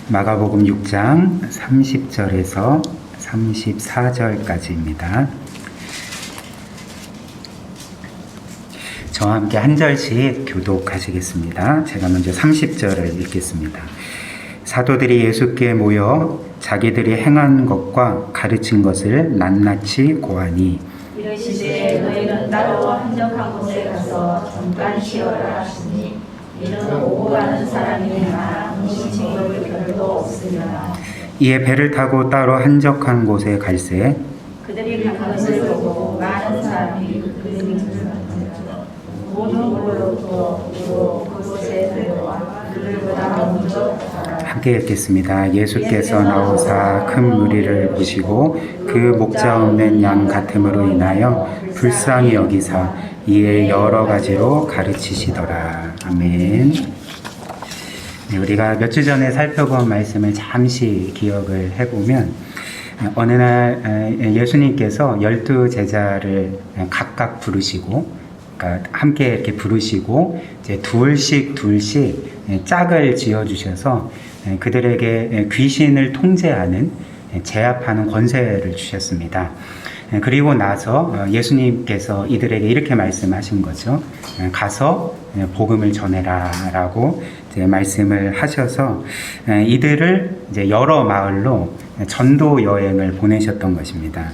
마가복음 6장 30절에서 34절까지입니다. 저와 함께 한 절씩 교독하시겠습니다. 제가 먼저 30절을 읽겠습니다. 사도들이 예수께 모여 자기들이 행한 것과 가르친 것을 낱낱이 고하니 이르시되 너희는 따로 한적한 곳에 가서 잠깐 쉬어라 하시니 이는 오고 가는 사람이 많아 음식물 별도 없으리라. 이에 배를 타고 따로 한적한 곳에 갈새 그들이 간 것을 보고 많은 사람이 그들을 모든 곳으로부터 주로 그곳에 들어와 그들보다 먼저 함께 읽겠습니다. 예수께서 나오사 큰 무리를 보시고 그 목자 없는 양 같음으로 인하여 불쌍히 여기사 이에 여러 가지로 가르치시더라. 아멘. 네, 우리가 몇 주 전에 살펴본 말씀을 잠시 기억을 해보면 어느 날 예수님께서 12 제자를 각각 부르시고, 그러니까 함께 이렇게 부르시고 이제 둘씩 짝을 지어 주셔서 그들에게 귀신을 통제하는 제압하는 권세를 주셨습니다. 그리고 나서 예수님께서 이들에게 이렇게 말씀하신 거죠. 가서 복음을 전해라 라고 이제 말씀을 하셔서 이들을 이제 여러 마을로 전도 여행을 보내셨던 것입니다.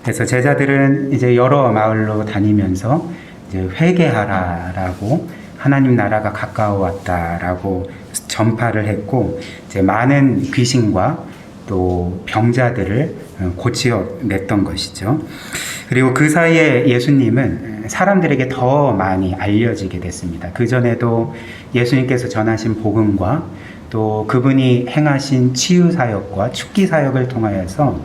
그래서 제자들은 이제 여러 마을로 다니면서 이제 회개하라라고 하나님 나라가 가까워왔다라고 전파를 했고 이제 많은 귀신과 또 병자들을 고치어냈던 것이죠. 그리고 그 사이에 예수님은 사람들에게 더 많이 알려지게 됐습니다. 그전에도 예수님께서 전하신 복음과 또 그분이 행하신 치유사역과 축기사역을 통하여서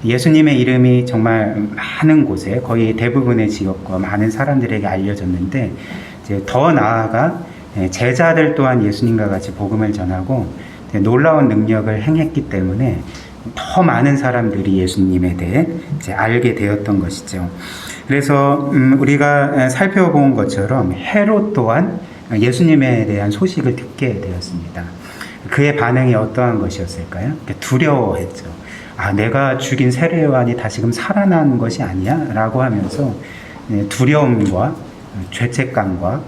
예수님의 이름이 정말 많은 곳에 거의 대부분의 지역과 많은 사람들에게 알려졌는데 이제 더 나아가 제자들 또한 예수님과 같이 복음을 전하고 놀라운 능력을 행했기 때문에 더 많은 사람들이 예수님에 대해 이제 알게 되었던 것이죠. 그래서 우리가 살펴본 것처럼 헤롯 또한 예수님에 대한 소식을 듣게 되었습니다. 그의 반응이 어떠한 것이었을까요? 두려워했죠. 아, 내가 죽인 세례요한이 다시금 살아난 것이 아니야? 라고 하면서 두려움과 죄책감과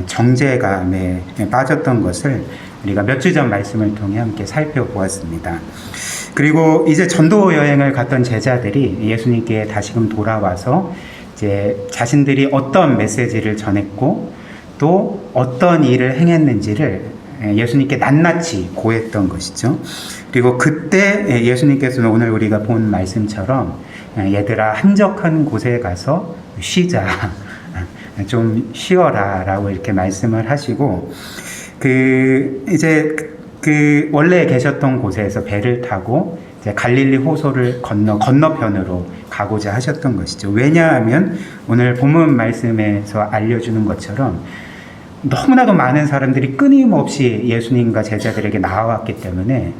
정죄감에 빠졌던 것을 우리가 몇 주 전 말씀을 통해 함께 살펴보았습니다. 그리고 이제 전도 여행을 갔던 제자들이 예수님께 다시금 돌아와서 이제 자신들이 어떤 메시지를 전했고 또 어떤 일을 행했는지를 예수님께 낱낱이 고했던 것이죠. 그리고 그때 예수님께서는 오늘 우리가 본 말씀처럼 얘들아 한적한 곳에 가서 쉬자. 좀 쉬어라 라고 이렇게 말씀을 하시고 이제 원래 계셨던 곳에서 배를 타고 이제 갈릴리 호소를 건너편으로 가고자 하셨던 것이죠. 왜냐하면 오늘 본문 말씀에서 알려주는 것처럼 너무나도 많은 사람들이 끊임없이 예수님과 제자들에게 나와왔기 때문에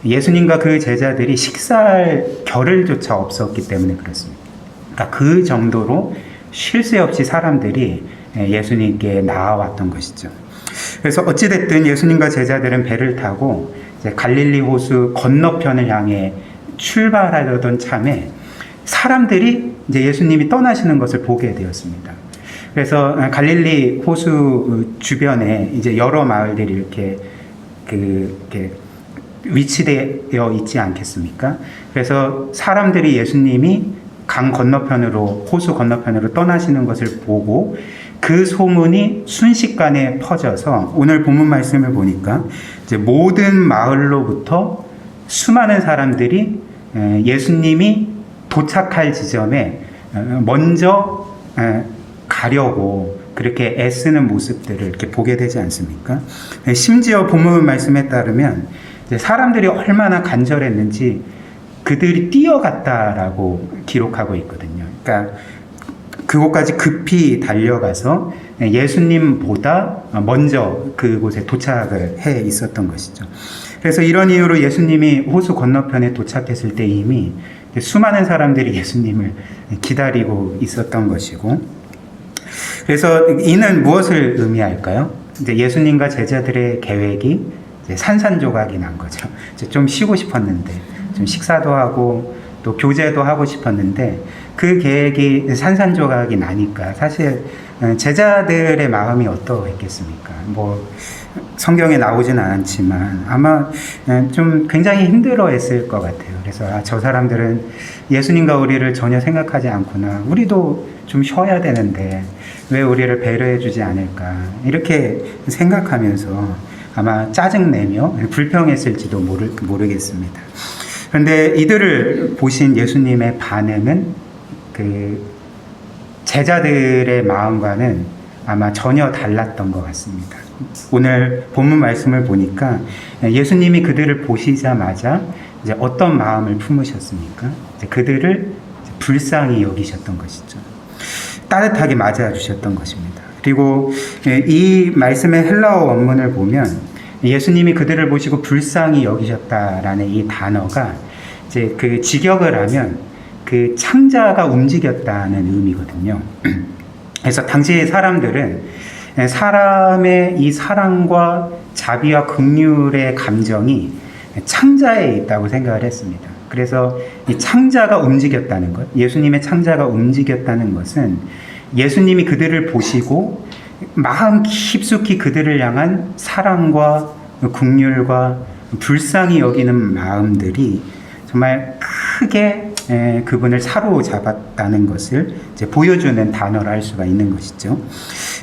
예수님과 그 제자들이 식사할 겨를조차 없었기 때문에 그렇습니다. 그러니까 그 정도로 쉴 새 없이 사람들이 예수님께 나와왔던 것이죠. 그래서 어찌됐든 예수님과 제자들은 배를 타고 이제 갈릴리 호수 건너편을 향해 출발하려던 참에 사람들이 이제 예수님이 떠나시는 것을 보게 되었습니다. 그래서 갈릴리 호수 주변에 이제 여러 마을들이 이렇게 위치되어 있지 않겠습니까? 그래서 사람들이 예수님이 강 건너편으로 호수 건너편으로 떠나시는 것을 보고 그 소문이 순식간에 퍼져서 오늘 본문 말씀을 보니까 이제 모든 마을로부터 수많은 사람들이 예수님이 도착할 지점에 먼저 가려고 그렇게 애쓰는 모습들을 이렇게 보게 되지 않습니까? 심지어 본문 말씀에 따르면 사람들이 얼마나 간절했는지 그들이 뛰어갔다라고 기록하고 있거든요. 그러니까 그곳까지 급히 달려가서 예수님보다 먼저 그곳에 도착을 해 있었던 것이죠. 그래서 이런 이유로 예수님이 호수 건너편에 도착했을 때 이미 수많은 사람들이 예수님을 기다리고 있었던 것이고, 그래서 이는 무엇을 의미할까요? 이제 예수님과 제자들의 계획이 산산조각이 난 거죠. 이제 좀 쉬고 싶었는데, 좀 식사도 하고 또 교제도 하고 싶었는데 그 계획이 산산조각이 나니까 사실 제자들의 마음이 어떠했겠습니까? 뭐 성경에 나오진 않았지만 아마 좀 굉장히 힘들어했을 것 같아요. 그래서 저 사람들은 예수님과 우리를 전혀 생각하지 않구나. 우리도 좀 쉬어야 되는데 왜 우리를 배려해주지 않을까. 이렇게 생각하면서 아마 짜증내며 불평했을지도 모르겠습니다. 그런데 이들을 보신 예수님의 반응은 그 제자들의 마음과는 아마 전혀 달랐던 것 같습니다. 오늘 본문 말씀을 보니까 예수님이 그들을 보시자마자 이제 어떤 마음을 품으셨습니까? 이제 그들을 불쌍히 여기셨던 것이죠. 따뜻하게 맞아주셨던 것입니다. 그리고 이 말씀의 헬라어 원문을 보면 예수님이 그들을 보시고 불쌍히 여기셨다라는 이 단어가 이제 그 직역을 하면 그 창자가 움직였다는 의미거든요. 그래서 당시의 사람들은 사람의 이 사랑과 자비와 긍휼의 감정이 창자에 있다고 생각을 했습니다. 그래서 이 창자가 움직였다는 것, 예수님의 창자가 움직였다는 것은 예수님이 그들을 보시고 마음 깊숙이 그들을 향한 사랑과 긍휼과 불쌍히 여기는 마음들이 정말 크게 그분을 사로잡았다는 것을 이제 보여주는 단어를 할 수가 있는 것이죠.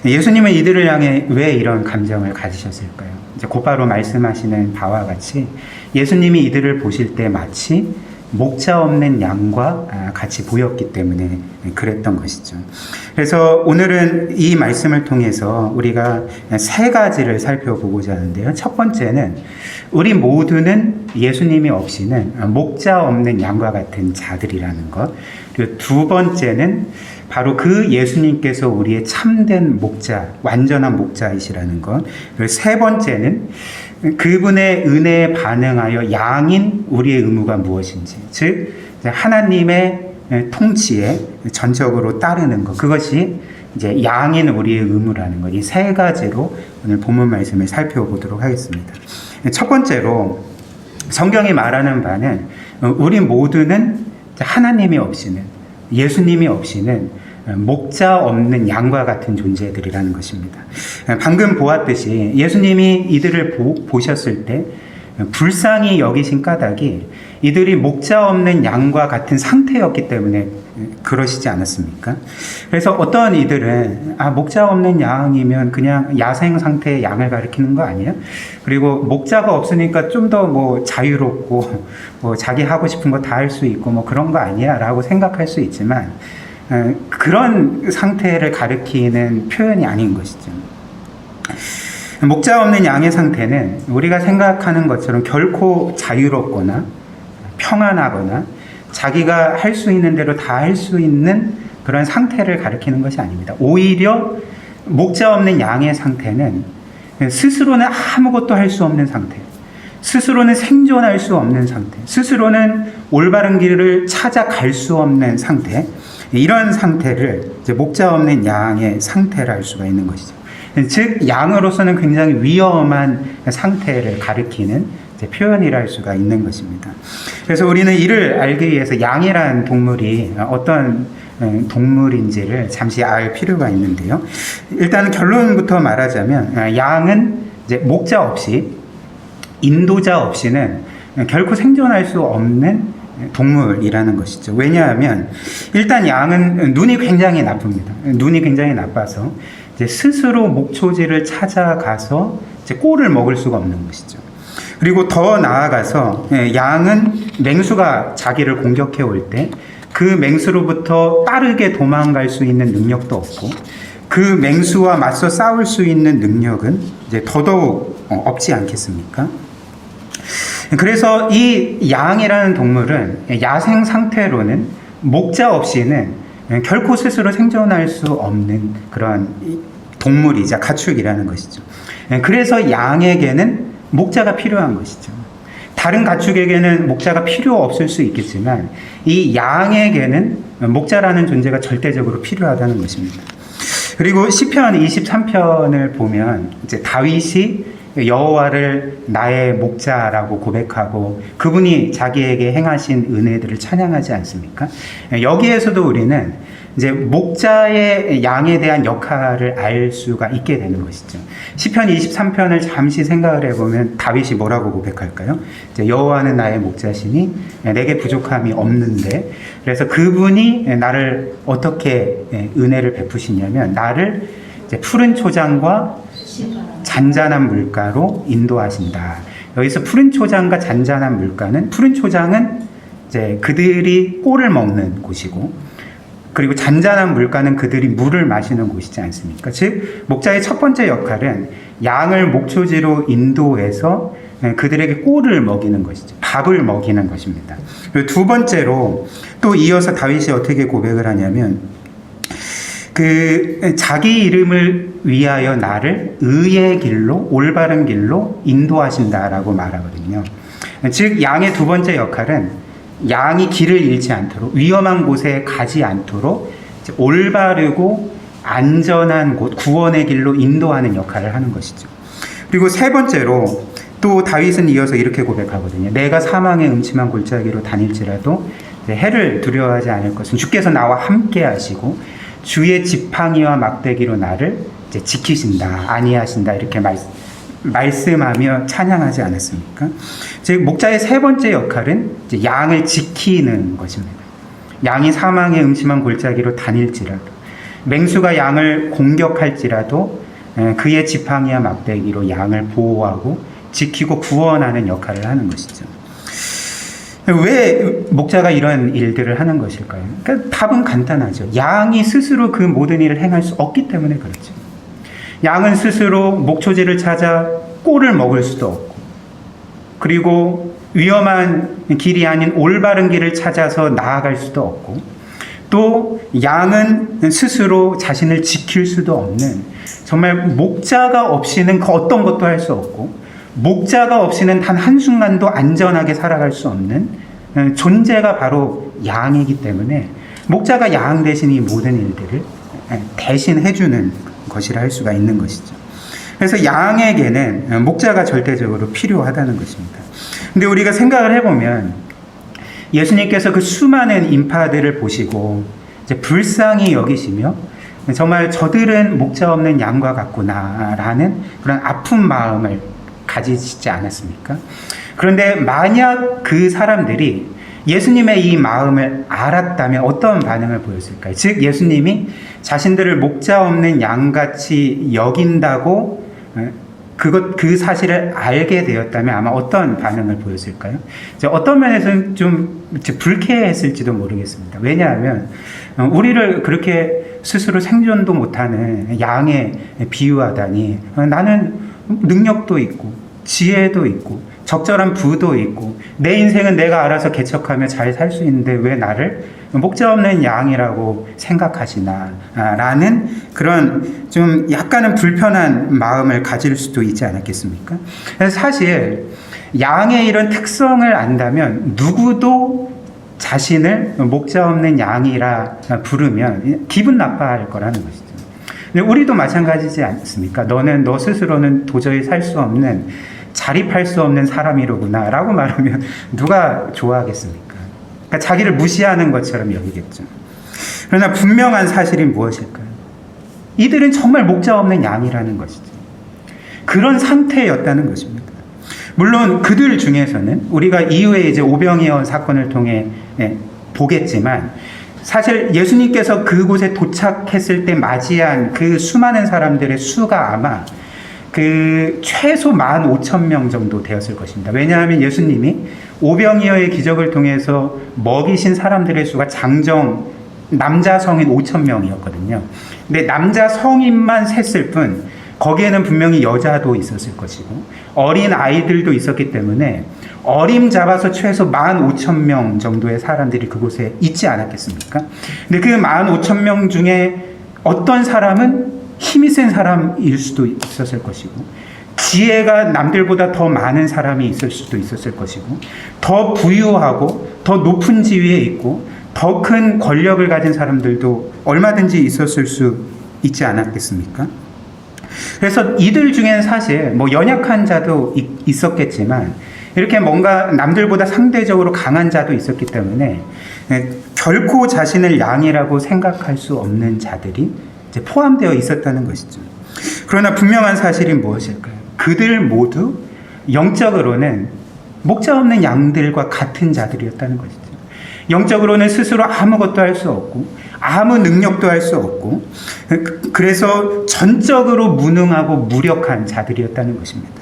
예수님은 이들을 향해 왜 이런 감정을 가지셨을까요? 이제 곧바로 말씀하시는 바와 같이 예수님이 이들을 보실 때 마치 목자 없는 양과 같이 보였기 때문에 그랬던 것이죠. 그래서 오늘은 이 말씀을 통해서 우리가 세 가지를 살펴보고자 하는데요. 첫 번째는 우리 모두는 예수님이 없이는 목자 없는 양과 같은 자들이라는 것. 그리고 두 번째는 바로 그 예수님께서 우리의 참된 목자, 완전한 목자이시라는 것. 그리고 세 번째는 그분의 은혜에 반응하여 양인 우리의 의무가 무엇인지, 즉 하나님의 통치에 전적으로 따르는 것, 그것이 이제 양인 우리의 의무라는 것. 이 세 가지로 오늘 본문 말씀을 살펴보도록 하겠습니다. 첫 번째로 성경이 말하는 바는 우리 모두는 하나님이 없이는, 예수님이 없이는 목자 없는 양과 같은 존재들이라는 것입니다. 방금 보았듯이 예수님이 이들을 보셨을 때 불쌍히 여기신 까닭이 이들이 목자 없는 양과 같은 상태였기 때문에 그러시지 않았습니까? 그래서 어떤 이들은 목자 없는 양이면 그냥 야생 상태의 양을 가리키는 거 아니야? 그리고 목자가 없으니까 좀 더 뭐 자유롭고 뭐 자기 하고 싶은 거 다 할 수 있고 뭐 그런 거 아니야? 라고 생각할 수 있지만 그런 상태를 가리키는 표현이 아닌 것이죠. 목자 없는 양의 상태는 우리가 생각하는 것처럼 결코 자유롭거나 평안하거나 자기가 할 수 있는 대로 다 할 수 있는 그런 상태를 가리키는 것이 아닙니다. 오히려 목자 없는 양의 상태는 스스로는 아무것도 할 수 없는 상태, 스스로는 생존할 수 없는 상태, 스스로는 올바른 길을 찾아갈 수 없는 상태, 이런 상태를 이제 목자 없는 양의 상태라 할 수가 있는 것이죠. 즉 양으로서는 굉장히 위험한 상태를 가리키는 표현이라 할 수가 있는 것입니다. 그래서 우리는 이를 알기 위해서 양이라는 동물이 어떤 동물인지를 잠시 알 필요가 있는데요. 일단 결론부터 말하자면 양은 이제 목자 없이, 인도자 없이는 결코 생존할 수 없는 동물이라는 것이죠. 왜냐하면 일단 양은 눈이 굉장히 나쁩니다. 눈이 굉장히 나빠서 이제 스스로 목초지를 찾아가서 이제 꼴을 먹을 수가 없는 것이죠. 그리고 더 나아가서 양은 맹수가 자기를 공격해 올 때 그 맹수로부터 빠르게 도망갈 수 있는 능력도 없고 그 맹수와 맞서 싸울 수 있는 능력은 이제 더더욱 없지 않겠습니까? 그래서 이 양이라는 동물은 야생 상태로는 목자 없이는 결코 스스로 생존할 수 없는 그런 동물이자 가축이라는 것이죠. 그래서 양에게는 목자가 필요한 것이죠. 다른 가축에게는 목자가 필요 없을 수 있겠지만 이 양에게는 목자라는 존재가 절대적으로 필요하다는 것입니다. 그리고 시편 23편을 보면 이제 다윗이 여호와를 나의 목자라고 고백하고 그분이 자기에게 행하신 은혜들을 찬양하지 않습니까? 여기에서도 우리는 이제 목자의 양에 대한 역할을 알 수가 있게 되는 것이죠. 시편 23편을 잠시 생각을 해보면 다윗이 뭐라고 고백할까요? 이제 여호와는 나의 목자시니 내게 부족함이 없는데, 그래서 그분이 나를 어떻게 은혜를 베푸시냐면 나를 이제 푸른 초장과 잔잔한 물가로 인도하신다. 여기서 푸른 초장과 잔잔한 물가는, 푸른 초장은 이제 그들이 꿀을 먹는 곳이고, 그리고 잔잔한 물가는 그들이 물을 마시는 곳이지 않습니까? 즉 목자의 첫 번째 역할은 양을 목초지로 인도해서 그들에게 꿀을 먹이는 것이죠. 밥을 먹이는 것입니다. 그리고 두 번째로 또 이어서 다윗이 어떻게 고백을 하냐면 자기 이름을 위하여 나를 의의 길로, 올바른 길로 인도하신다라고 말하거든요. 즉 양의 두 번째 역할은 양이 길을 잃지 않도록, 위험한 곳에 가지 않도록 올바르고 안전한 곳, 구원의 길로 인도하는 역할을 하는 것이죠. 그리고 세 번째로 또 다윗은 이어서 이렇게 고백하거든요. 내가 사망의 음침한 골짜기로 다닐지라도 해를 두려워하지 않을 것은 주께서 나와 함께 하시고 주의 지팡이와 막대기로 나를 이제 지키신다, 안위하신다, 이렇게 말씀하며 찬양하지 않았습니까? 즉 목자의 세 번째 역할은 이제 양을 지키는 것입니다. 양이 사망의 음침한 골짜기로 다닐지라도, 맹수가 양을 공격할지라도 그의 지팡이와 막대기로 양을 보호하고 지키고 구원하는 역할을 하는 것이죠. 왜 목자가 이런 일들을 하는 것일까요? 그러니까 답은 간단하죠. 양이 스스로 그 모든 일을 행할 수 없기 때문에 그렇죠. 양은 스스로 목초지를 찾아 꿀을 먹을 수도 없고, 그리고 위험한 길이 아닌 올바른 길을 찾아서 나아갈 수도 없고, 또 양은 스스로 자신을 지킬 수도 없는, 정말 목자가 없이는 그 어떤 것도 할 수 없고, 목자가 없이는 단 한순간도 안전하게 살아갈 수 없는 존재가 바로 양이기 때문에 목자가 양 대신 이 모든 일들을 대신 해주는 것이라 할 수가 있는 것이죠. 그래서 양에게는 목자가 절대적으로 필요하다는 것입니다. 근데 우리가 생각을 해보면 예수님께서 그 수많은 인파들을 보시고 이제 불쌍히 여기시며 정말 저들은 목자 없는 양과 같구나라는 그런 아픈 마음을 가지시지 않았습니까? 그런데 만약 그 사람들이 예수님의 이 마음을 알았다면 어떤 반응을 보였을까요? 즉 예수님이 자신들을 목자 없는 양같이 여긴다고 그 사실을 알게 되었다면 아마 어떤 반응을 보였을까요? 어떤 면에서는 좀 불쾌했을지도 모르겠습니다. 왜냐하면 우리를 그렇게 스스로 생존도 못하는 양에 비유하다니, 나는 능력도 있고 지혜도 있고 적절한 부도 있고 내 인생은 내가 알아서 개척하며 잘 살 수 있는데 왜 나를 목자 없는 양이라고 생각하시나 라는 그런 좀 약간은 불편한 마음을 가질 수도 있지 않았겠습니까? 그래서 사실 양의 이런 특성을 안다면 누구도 자신을 목자 없는 양이라 부르면 기분 나빠할 거라는 것이죠. 근데 우리도 마찬가지지 않습니까? 너는 너 스스로는 도저히 살 수 없는, 자립할 수 없는 사람이로구나 라고 말하면 누가 좋아하겠습니까? 그러니까 자기를 무시하는 것처럼 여기겠죠. 그러나 분명한 사실이 무엇일까요? 이들은 정말 목자 없는 양이라는 것이죠. 그런 상태였다는 것입니다. 물론 그들 중에서는 우리가 이후에 이제 오병이어 사건을 통해 보겠지만 사실 예수님께서 그곳에 도착했을 때 맞이한 그 수많은 사람들의 수가 아마 그 최소 15,000명 정도 되었을 것입니다. 왜냐하면 예수님이 오병이어의 기적을 통해서 먹이신 사람들의 수가 장정 남자 성인 5,000명이었거든요. 근데 남자 성인만 셌을 뿐 거기에는 분명히 여자도 있었을 것이고 어린 아이들도 있었기 때문에 어림잡아서 최소 15,000명 정도의 사람들이 그곳에 있지 않았겠습니까? 근데 그 15,000명 중에 어떤 사람은 힘이 센 사람일 수도 있었을 것이고 지혜가 남들보다 더 많은 사람이 있을 수도 있었을 것이고 더 부유하고 더 높은 지위에 있고 더 큰 권력을 가진 사람들도 얼마든지 있었을 수 있지 않았겠습니까? 그래서 이들 중엔 사실 뭐 연약한 자도 있었겠지만 이렇게 뭔가 남들보다 상대적으로 강한 자도 있었기 때문에 결코 자신을 양이라고 생각할 수 없는 자들이 이제 포함되어 있었다는 것이죠. 그러나 분명한 사실이 무엇일까요? 그들 모두 영적으로는 목자 없는 양들과 같은 자들이었다는 것이죠. 영적으로는 스스로 아무것도 할 수 없고 아무 능력도 할 수 없고 그래서 전적으로 무능하고 무력한 자들이었다는 것입니다.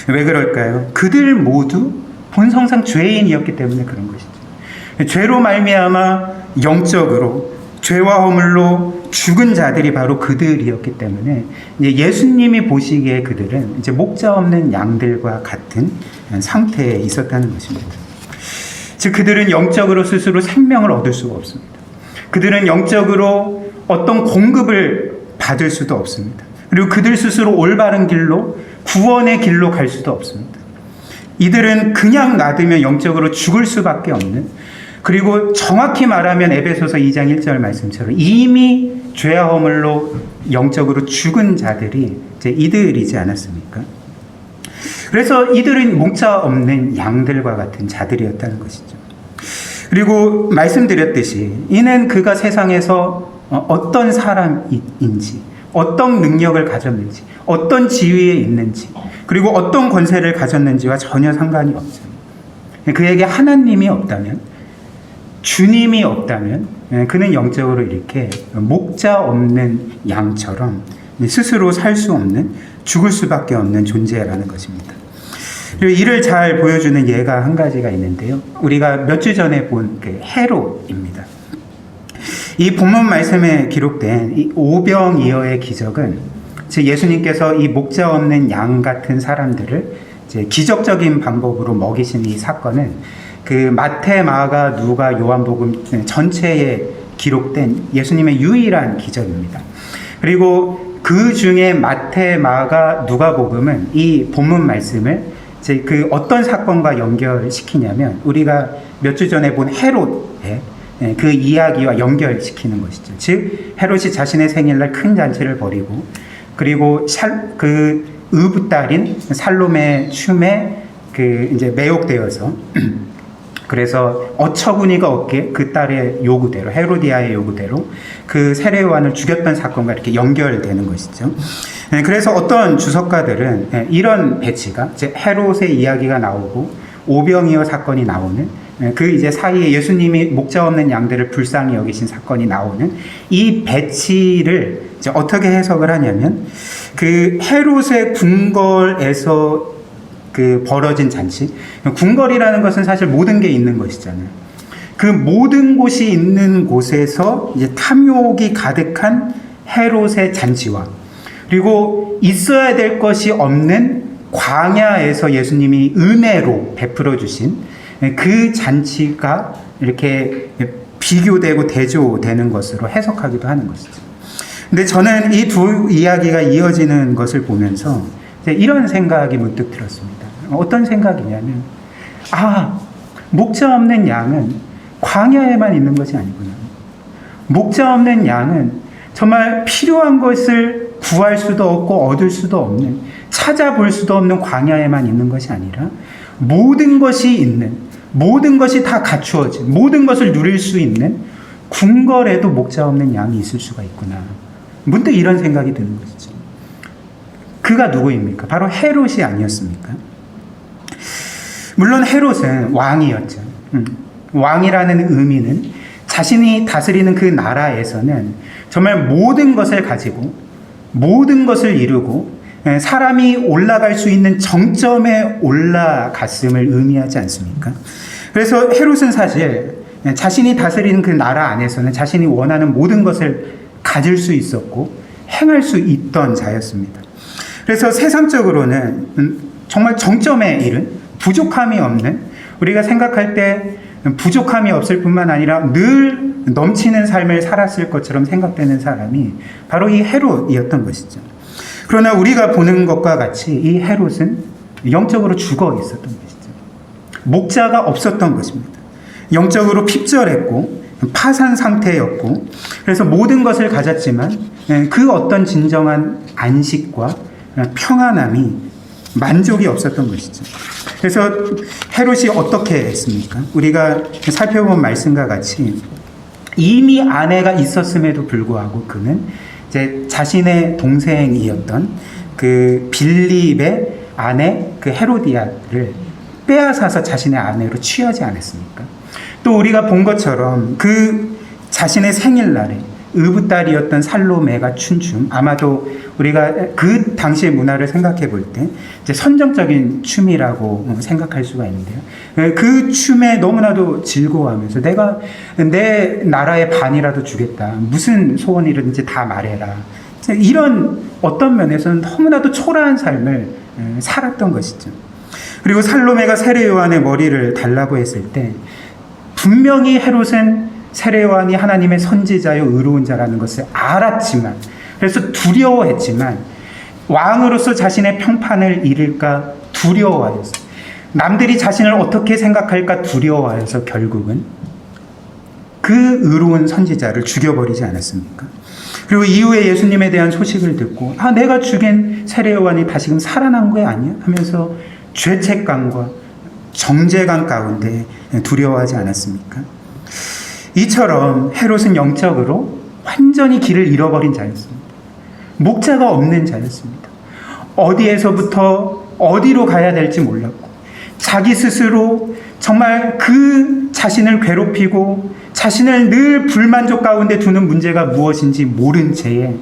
왜 그럴까요? 그들 모두 본성상 죄인이었기 때문에 그런 것이죠. 죄로 말미암아 영적으로 죄와 허물로 죽은 자들이 바로 그들이었기 때문에 이제 예수님이 보시기에 그들은 이제 목자 없는 양들과 같은 상태에 있었다는 것입니다. 즉 그들은 영적으로 스스로 생명을 얻을 수가 없습니다. 그들은 영적으로 어떤 공급을 받을 수도 없습니다. 그리고 그들 스스로 올바른 길로 구원의 길로 갈 수도 없습니다. 이들은 그냥 놔두면 영적으로 죽을 수밖에 없는, 그리고 정확히 말하면 에베소서 2장 1절 말씀처럼 이미 죄와 허물로 영적으로 죽은 자들이 이제 이들이지 않았습니까? 그래서 이들은 목자 없는 양들과 같은 자들이었다는 것이죠. 그리고 말씀드렸듯이 이는 그가 세상에서 어떤 사람인지, 어떤 능력을 가졌는지, 어떤 지위에 있는지, 그리고 어떤 권세를 가졌는지와 전혀 상관이 없어요. 그에게 하나님이 없다면, 주님이 없다면 그는 영적으로 이렇게 목자 없는 양처럼 스스로 살 수 없는, 죽을 수밖에 없는 존재라는 것입니다. 그리고 이를 잘 보여주는 예가 한 가지가 있는데요. 우리가 몇 주 전에 본 그 헤롯입니다. 이 본문 말씀에 기록된 이 오병이어의 기적은 예수님께서 이 목자 없는 양 같은 사람들을 이제 기적적인 방법으로 먹이신 이 사건은 그 마태, 마가, 누가, 요한복음 전체에 기록된 예수님의 유일한 기적입니다. 그리고 그 중에 마태, 마가, 누가복음은 이 본문 말씀을 이제 그 어떤 사건과 연결시키냐면 우리가 몇 주 전에 본 헤롯의 그 이야기와 연결시키는 것이죠. 즉 헤롯이 자신의 생일날 큰 잔치를 벌이고 그리고 그 의붓딸인 살로메 춤에 그 이제 매혹되어서 그래서 어처구니가 없게 그 딸의 요구대로, 헤로디아의 요구대로 그 세례요한을 죽였던 사건과 이렇게 연결되는 것이죠. 그래서 어떤 주석가들은 이런 배치가 이제 헤롯의 이야기가 나오고 오병이어 사건이 나오는 그 이제 사이에 예수님이 목자 없는 양들을 불쌍히 여기신 사건이 나오는 이 배치를 이제 어떻게 해석을 하냐면 그 헤롯의 궁궐에서 그 벌어진 잔치, 궁궐이라는 것은 사실 모든 게 있는 것이잖아요. 그 모든 곳이 있는 곳에서 이제 탐욕이 가득한 헤롯의 잔치와 그리고 있어야 될 것이 없는 광야에서 예수님이 은혜로 베풀어 주신 그 잔치가 이렇게 비교되고 대조되는 것으로 해석하기도 하는 것이죠. 근데 저는 이 두 이야기가 이어지는 것을 보면서 이런 생각이 문득 들었습니다. 어떤 생각이냐면, 목자 없는 양은 광야에만 있는 것이 아니구나. 목자 없는 양은 정말 필요한 것을 구할 수도 없고 얻을 수도 없는, 찾아볼 수도 없는 광야에만 있는 것이 아니라 모든 것이 있는, 모든 것이 다 갖추어진, 모든 것을 누릴 수 있는 궁궐에도 목자 없는 양이 있을 수가 있구나. 문득 이런 생각이 드는 것이죠. 그가 누구입니까? 바로 헤롯이 아니었습니까? 물론 헤롯은 왕이었죠. 왕이라는 의미는 자신이 다스리는 그 나라에서는 정말 모든 것을 가지고 모든 것을 이루고 사람이 올라갈 수 있는 정점에 올라갔음을 의미하지 않습니까? 그래서 헤롯은 사실 자신이 다스리는 그 나라 안에서는 자신이 원하는 모든 것을 가질 수 있었고 행할 수 있던 자였습니다. 그래서 세상적으로는 정말 정점에 이른 부족함이 없는, 우리가 생각할 때 부족함이 없을 뿐만 아니라 늘 넘치는 삶을 살았을 것처럼 생각되는 사람이 바로 이 헤롯이었던 것이죠. 그러나 우리가 보는 것과 같이 이 헤롯은 영적으로 죽어 있었던 것이죠. 목자가 없었던 것입니다. 영적으로 핍절했고 파산 상태였고, 그래서 모든 것을 가졌지만 그 어떤 진정한 안식과 평안함이 만족이 없었던 것이죠. 그래서 헤롯이 어떻게 했습니까? 우리가 살펴본 말씀과 같이 이미 아내가 있었음에도 불구하고 그는 이제 자신의 동생이었던 그 빌립의 아내 그 헤로디아를 빼앗아서 자신의 아내로 취하지 않았습니까? 또 우리가 본 것처럼 그 자신의 생일날에 의붓딸이었던 살로메가 춘 춤, 아마도 우리가 그 당시의 문화를 생각해 볼 때 이제 선정적인 춤이라고 생각할 수가 있는데요. 그 춤에 너무나도 즐거워하면서 내가 내 나라의 반이라도 주겠다. 무슨 소원이든지 다 말해라. 이런 어떤 면에서는 너무나도 초라한 삶을 살았던 것이죠. 그리고 살로메가 세례 요한의 머리를 달라고 했을 때 분명히 헤롯은 세례 요한이 하나님의 선지자요 의로운 자라는 것을 알았지만, 그래서 두려워했지만 왕으로서 자신의 평판을 잃을까 두려워하였어요. 남들이 자신을 어떻게 생각할까 두려워하여서 결국은 그 의로운 선지자를 죽여버리지 않았습니까? 그리고 이후에 예수님에 대한 소식을 듣고 내가 죽인 세례 요한이 다시금 살아난 거 아니야? 하면서 죄책감과 정죄감 가운데 두려워하지 않았습니까? 이처럼 헤롯은 영적으로 완전히 길을 잃어버린 자였습니다. 목자가 없는 자였습니다. 어디에서부터 어디로 가야 될지 몰랐고, 자기 스스로 정말 그 자신을 괴롭히고 자신을 늘 불만족 가운데 두는 문제가 무엇인지 모른 채에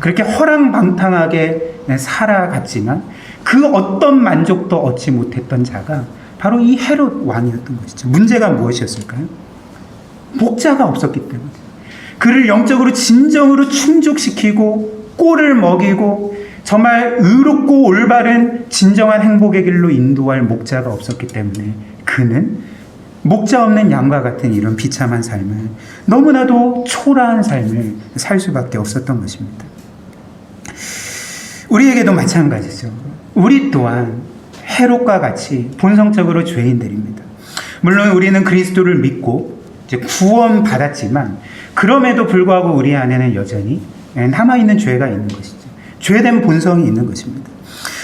그렇게 허랑방탕하게 살아갔지만 그 어떤 만족도 얻지 못했던 자가 바로 이 헤롯 왕이었던 것이죠. 문제가 무엇이었을까요? 목자가 없었기 때문에. 그를 영적으로 진정으로 충족시키고 꼴을 먹이고 정말 의롭고 올바른 진정한 행복의 길로 인도할 목자가 없었기 때문에 그는 목자 없는 양과 같은 이런 비참한 삶을, 너무나도 초라한 삶을 살 수밖에 없었던 것입니다. 우리에게도 마찬가지죠. 우리 또한 헤롯과 같이 본성적으로 죄인들입니다. 물론 우리는 그리스도를 믿고 이제 구원받았지만 그럼에도 불구하고 우리 안에는 여전히 남아있는 죄가 있는 것이죠. 죄된 본성이 있는 것입니다.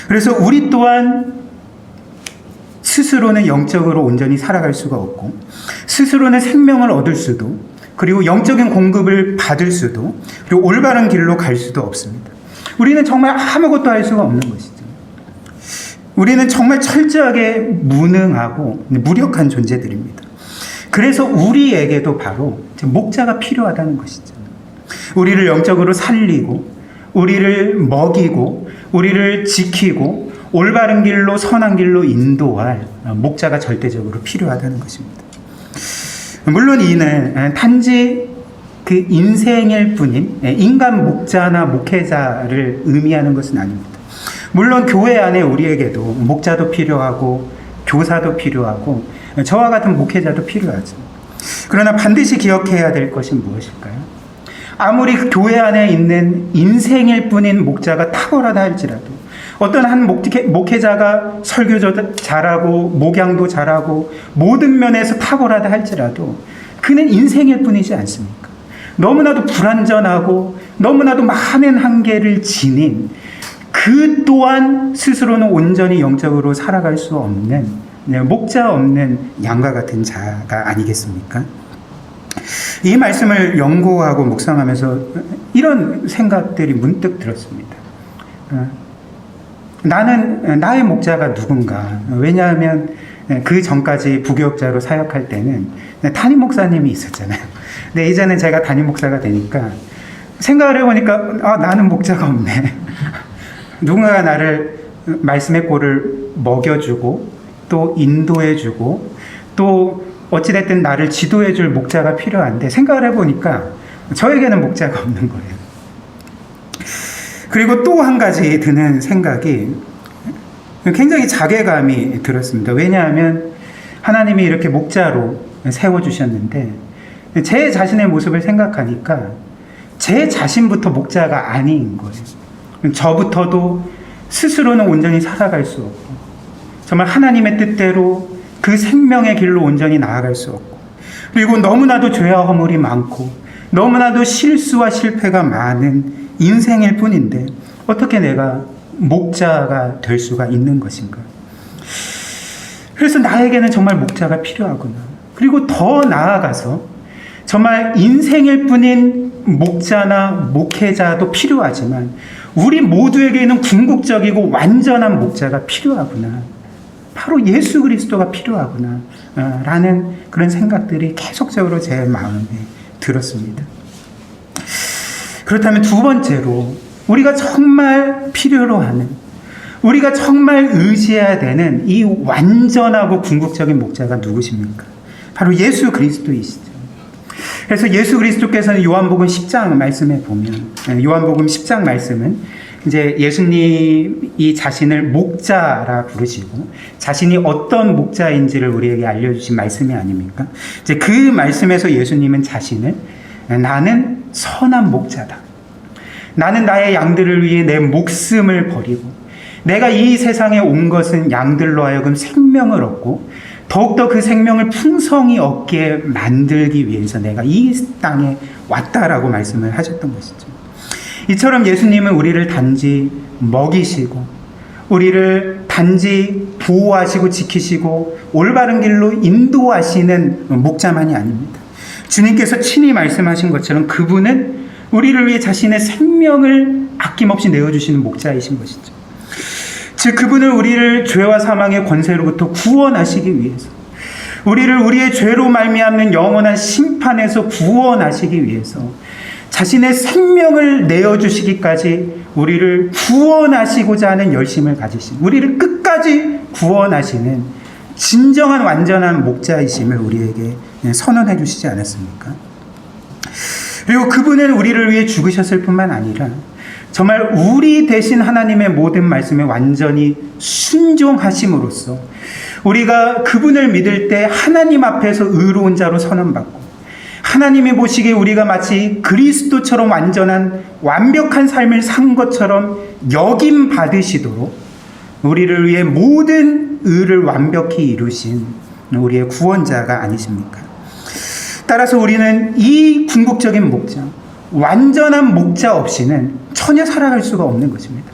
그래서 우리 또한 스스로는 영적으로 온전히 살아갈 수가 없고, 스스로는 생명을 얻을 수도, 그리고 영적인 공급을 받을 수도, 그리고 올바른 길로 갈 수도 없습니다. 우리는 정말 아무것도 할 수가 없는 것이죠. 우리는 정말 철저하게 무능하고 무력한 존재들입니다. 그래서 우리에게도 바로 목자가 필요하다는 것이죠. 우리를 영적으로 살리고, 우리를 먹이고, 우리를 지키고, 올바른 길로, 선한 길로 인도할 목자가 절대적으로 필요하다는 것입니다. 물론 이는 단지 그 인생일 뿐인 인간 목자나 목회자를 의미하는 것은 아닙니다. 물론 교회 안에 우리에게도 목자도 필요하고 교사도 필요하고 저와 같은 목회자도 필요하죠. 그러나 반드시 기억해야 될 것이 무엇일까요? 아무리 교회 안에 있는 인생일 뿐인 목자가 탁월하다 할지라도, 어떤 한 목회자가 설교도 잘하고 목양도 잘하고 모든 면에서 탁월하다 할지라도 그는 인생일 뿐이지 않습니까? 너무나도 불완전하고 너무나도 많은 한계를 지닌 그 또한 스스로는 온전히 영적으로 살아갈 수 없는 목자 없는 양과 같은 자가 아니겠습니까? 이 말씀을 연구하고 묵상하면서 이런 생각들이 문득 들었습니다. 나는 나의 목자가 누군가? 왜냐하면 그 전까지 부교육자로 사역할 때는 담임 목사님이 있었잖아요. 근데 이제는 제가 담임 목사가 되니까 생각을 해보니까 나는 목자가 없네. 누군가가 나를 말씀의 꼴을 먹여주고 또 인도해주고 또 어찌됐든 나를 지도해줄 목자가 필요한데, 생각을 해보니까 저에게는 목자가 없는 거예요. 그리고 또 한 가지 드는 생각이 굉장히 자괴감이 들었습니다. 왜냐하면 하나님이 이렇게 목자로 세워주셨는데 제 자신의 모습을 생각하니까 제 자신부터 목자가 아닌 거예요. 저부터도 스스로는 온전히 살아갈 수 없고, 정말 하나님의 뜻대로 그 생명의 길로 온전히 나아갈 수 없고, 그리고 너무나도 죄와 허물이 많고 너무나도 실수와 실패가 많은 인생일 뿐인데 어떻게 내가 목자가 될 수가 있는 것인가? 그래서 나에게는 정말 목자가 필요하구나. 그리고 더 나아가서 정말 인생일 뿐인 목자나 목회자도 필요하지만 우리 모두에게는 궁극적이고 완전한 목자가 필요하구나. 바로 예수 그리스도가 필요하구나. 라는 그런 생각들이 계속적으로 제 마음에 들었습니다. 그렇다면 두 번째로 우리가 정말 필요로 하는, 우리가 정말 의지해야 되는 이 완전하고 궁극적인 목자가 누구십니까? 바로 예수 그리스도이시죠. 그래서 예수 그리스도께서는 요한복음 10장 말씀에 보면, 요한복음 10장 말씀은 이제 예수님이 자신을 목자라 부르시고 자신이 어떤 목자인지를 우리에게 알려주신 말씀이 아닙니까? 이제 그 말씀에서 예수님은 자신을 나는 선한 목자다. 나는 나의 양들을 위해 내 목숨을 버리고 내가 이 세상에 온 것은 양들로 하여금 생명을 얻고 더욱더 그 생명을 풍성히 얻게 만들기 위해서 내가 이 땅에 왔다라고 말씀을 하셨던 것이죠. 이처럼 예수님은 우리를 단지 먹이시고 우리를 단지 보호하시고 지키시고 올바른 길로 인도하시는 목자만이 아닙니다. 주님께서 친히 말씀하신 것처럼 그분은 우리를 위해 자신의 생명을 아낌없이 내어주시는 목자이신 것이죠. 즉 그분은 우리를 죄와 사망의 권세로부터 구원하시기 위해서, 우리를 우리의 죄로 말미암는 영원한 심판에서 구원하시기 위해서 자신의 생명을 내어주시기까지 우리를 구원하시고자 하는 열심을 가지신, 우리를 끝까지 구원하시는 진정한 완전한 목자이심을 우리에게 선언해 주시지 않았습니까? 그리고 그분은 우리를 위해 죽으셨을 뿐만 아니라 정말 우리 대신 하나님의 모든 말씀에 완전히 순종하심으로써 우리가 그분을 믿을 때 하나님 앞에서 의로운 자로 선언받고 하나님이 보시기에 우리가 마치 그리스도처럼 완전한 완벽한 삶을 산 것처럼 여김 받으시도록 우리를 위해 모든 의를 완벽히 이루신 우리의 구원자가 아니십니까? 따라서 우리는 이 궁극적인 목자, 완전한 목자 없이는 전혀 살아갈 수가 없는 것입니다.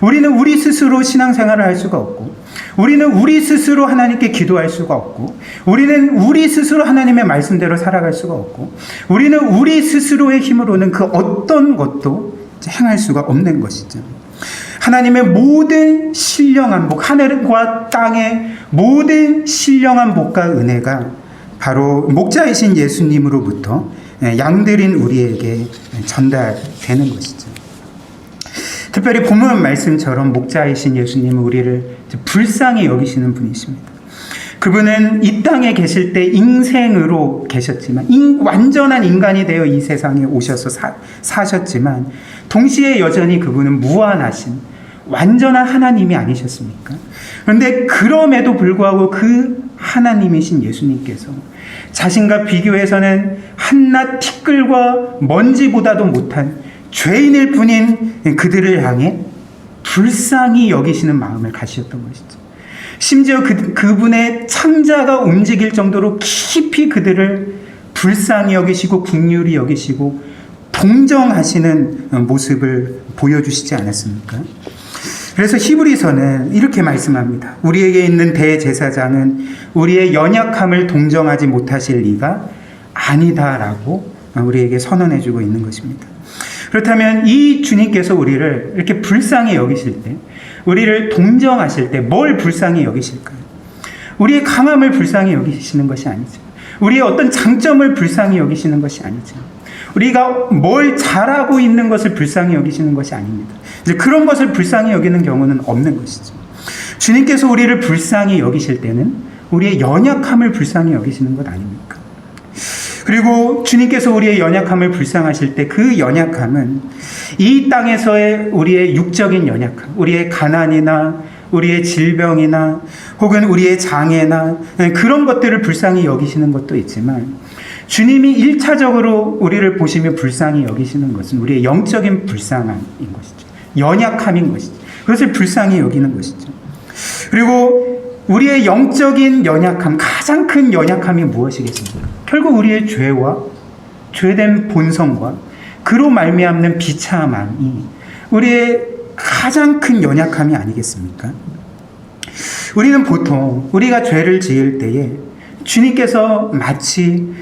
우리는 우리 스스로 신앙생활을 할 수가 없고, 우리는 우리 스스로 하나님께 기도할 수가 없고, 우리는 우리 스스로 하나님의 말씀대로 살아갈 수가 없고, 우리는 우리 스스로의 힘으로는 그 어떤 것도 행할 수가 없는 것이죠. 하나님의 모든 신령한 복, 하늘과 땅의 모든 신령한 복과 은혜가 바로 목자이신 예수님으로부터 양들인 우리에게 전달되는 것이죠. 특별히 본문 말씀처럼 목자이신 예수님은 우리를 불쌍히 여기시는 분이십니다. 그분은 이 땅에 계실 때 인생으로 계셨지만 완전한 인간이 되어 이 세상에 오셔서 사셨지만 동시에 여전히 그분은 무한하신 완전한 하나님이 아니셨습니까? 그런데 그럼에도 불구하고 그 하나님이신 예수님께서 자신과 비교해서는 한낱 티끌과 먼지보다도 못한 죄인일 뿐인 그들을 향해 불쌍히 여기시는 마음을 가지셨던 것이죠. 심지어 그분의 창자가 움직일 정도로 깊이 그들을 불쌍히 여기시고 긍휼히 여기시고 동정하시는 모습을 보여주시지 않았습니까? 그래서 히브리서는 이렇게 말씀합니다. 우리에게 있는 대제사장은 우리의 연약함을 동정하지 못하실 리가 아니다라고 우리에게 선언해주고 있는 것입니다. 그렇다면 이 주님께서 우리를 이렇게 불쌍히 여기실 때, 우리를 동정하실 때 뭘 불쌍히 여기실까요? 우리의 강함을 불쌍히 여기시는 것이 아니죠. 우리의 어떤 장점을 불쌍히 여기시는 것이 아니죠. 우리가 뭘 잘하고 있는 것을 불쌍히 여기시는 것이 아닙니다. 이제 그런 것을 불쌍히 여기는 경우는 없는 것이죠. 주님께서 우리를 불쌍히 여기실 때는 우리의 연약함을 불쌍히 여기시는 것 아닙니까? 그리고 주님께서 우리의 연약함을 불쌍하실 때 그 연약함은 이 땅에서의 우리의 육적인 연약함, 우리의 가난이나 우리의 질병이나 혹은 우리의 장애나 그런 것들을 불쌍히 여기시는 것도 있지만 주님이 1차적으로 우리를 보시며 불쌍히 여기시는 것은 우리의 영적인 불쌍함인 것이죠. 연약함인 것이죠. 그것을 불쌍히 여기는 것이죠. 그리고 우리의 영적인 연약함, 가장 큰 연약함이 무엇이겠습니까? 결국 우리의 죄와 죄된 본성과 그로 말미암는 비참함이 우리의 가장 큰 연약함이 아니겠습니까? 우리는 보통 우리가 죄를 지을 때에 주님께서 마치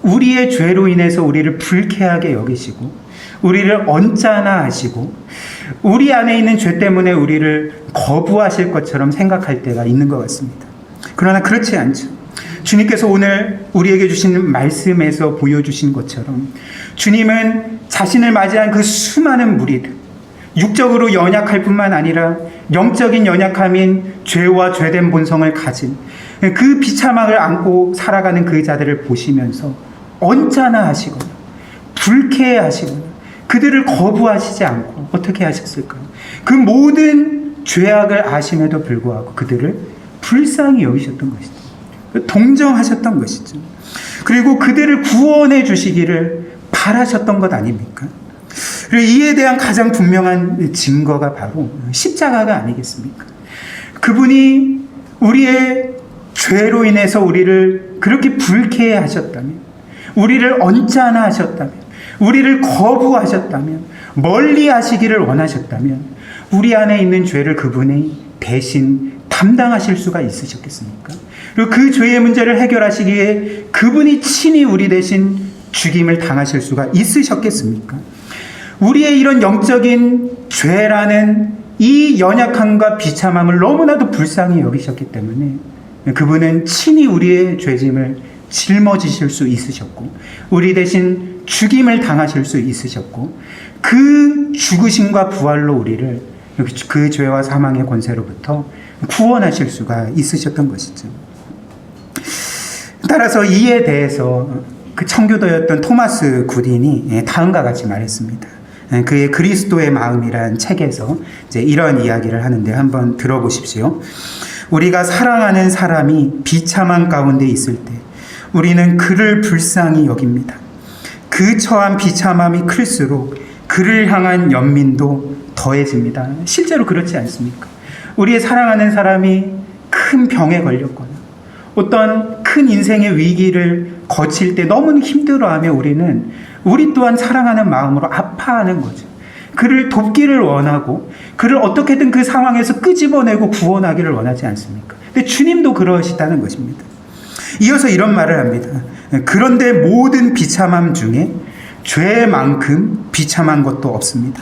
우리의 죄로 인해서 우리를 불쾌하게 여기시고 우리를 언짢아 하시고 우리 안에 있는 죄 때문에 우리를 거부하실 것처럼 생각할 때가 있는 것 같습니다. 그러나 그렇지 않죠. 주님께서 오늘 우리에게 주신 말씀에서 보여주신 것처럼 주님은 자신을 맞이한 그 수많은 무리들, 육적으로 연약할 뿐만 아니라 영적인 연약함인 죄와 죄된 본성을 가진 그 비참함을 안고 살아가는 그 자들을 보시면서 언짢아 하시거나 불쾌해 하시거나 그들을 거부하시지 않고 어떻게 하셨을까요? 그 모든 죄악을 아심에도 불구하고 그들을 불쌍히 여기셨던 것이죠. 동정하셨던 것이죠. 그리고 그들을 구원해 주시기를 바라셨던 것 아닙니까? 그리고 이에 대한 가장 분명한 증거가 바로 십자가가 아니겠습니까? 그분이 우리의 죄로 인해서 우리를 그렇게 불쾌해 하셨다면, 우리를 언짢아 하셨다면, 우리를 거부하셨다면, 멀리 하시기를 원하셨다면 우리 안에 있는 죄를 그분이 대신 담당하실 수가 있으셨겠습니까? 그리고 그 죄의 문제를 해결하시기에 그분이 친히 우리 대신 죽임을 당하실 수가 있으셨겠습니까? 우리의 이런 영적인 죄라는 이 연약함과 비참함을 너무나도 불쌍히 여기셨기 때문에 그분은 친히 우리의 죄짐을 짊어지실 수 있으셨고 우리 대신 죽임을 당하실 수 있으셨고 그 죽으심과 부활로 우리를 그 죄와 사망의 권세로부터 구원하실 수가 있으셨던 것이죠. 따라서 이에 대해서 그 청교도였던 토마스 굿인이 다음과 같이 말했습니다. 그의 그리스도의 마음이란 책에서 이제 이런 이야기를 하는데 한번 들어보십시오. 우리가 사랑하는 사람이 비참한 가운데 있을 때 우리는 그를 불쌍히 여깁니다. 그 처한 비참함이 클수록 그를 향한 연민도 더해집니다. 실제로 그렇지 않습니까? 우리의 사랑하는 사람이 큰 병에 걸렸거나 어떤 큰 인생의 위기를 거칠 때 너무 힘들어하며 우리 또한 사랑하는 마음으로 아파하는 거죠. 그를 돕기를 원하고 그를 어떻게든 그 상황에서 끄집어내고 구원하기를 원하지 않습니까? 근데 주님도 그러시다는 것입니다. 이어서 이런 말을 합니다. 그런데 모든 비참함 중에 죄만큼 비참한 것도 없습니다.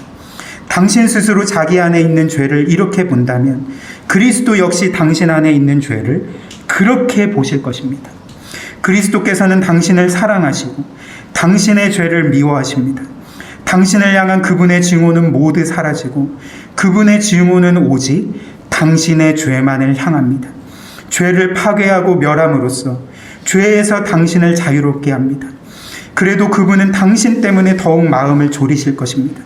당신 스스로 자기 안에 있는 죄를 이렇게 본다면 그리스도 역시 당신 안에 있는 죄를 그렇게 보실 것입니다. 그리스도께서는 당신을 사랑하시고 당신의 죄를 미워하십니다. 당신을 향한 그분의 증오는 모두 사라지고 그분의 증오는 오직 당신의 죄만을 향합니다. 죄를 파괴하고 멸함으로써 죄에서 당신을 자유롭게 합니다. 그래도 그분은 당신 때문에 더욱 마음을 졸이실 것입니다.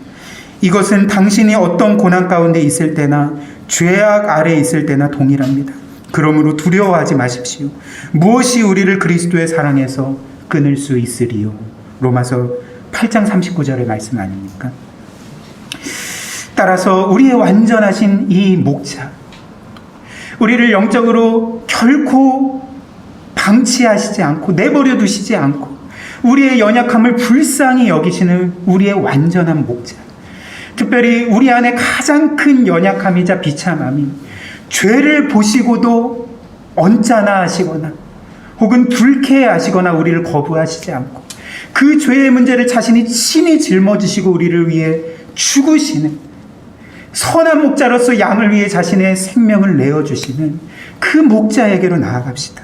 이것은 당신이 어떤 고난 가운데 있을 때나 죄악 아래 있을 때나 동일합니다. 그러므로 두려워하지 마십시오. 무엇이 우리를 그리스도의 사랑에서 끊을 수 있으리요? 로마서 8장 39절의 말씀 아닙니까? 따라서 우리의 완전하신 이 목자, 우리를 영적으로 결코 방치하시지 않고 내버려 두시지 않고 우리의 연약함을 불쌍히 여기시는 우리의 완전한 목자, 특별히 우리 안에 가장 큰 연약함이자 비참함이 죄를 보시고도 언짢아 하시거나 혹은 불쾌해 하시거나 우리를 거부하시지 않고 그 죄의 문제를 자신이 친히 짊어지시고 우리를 위해 죽으시는 선한 목자로서 양을 위해 자신의 생명을 내어주시는 그 목자에게로 나아갑시다.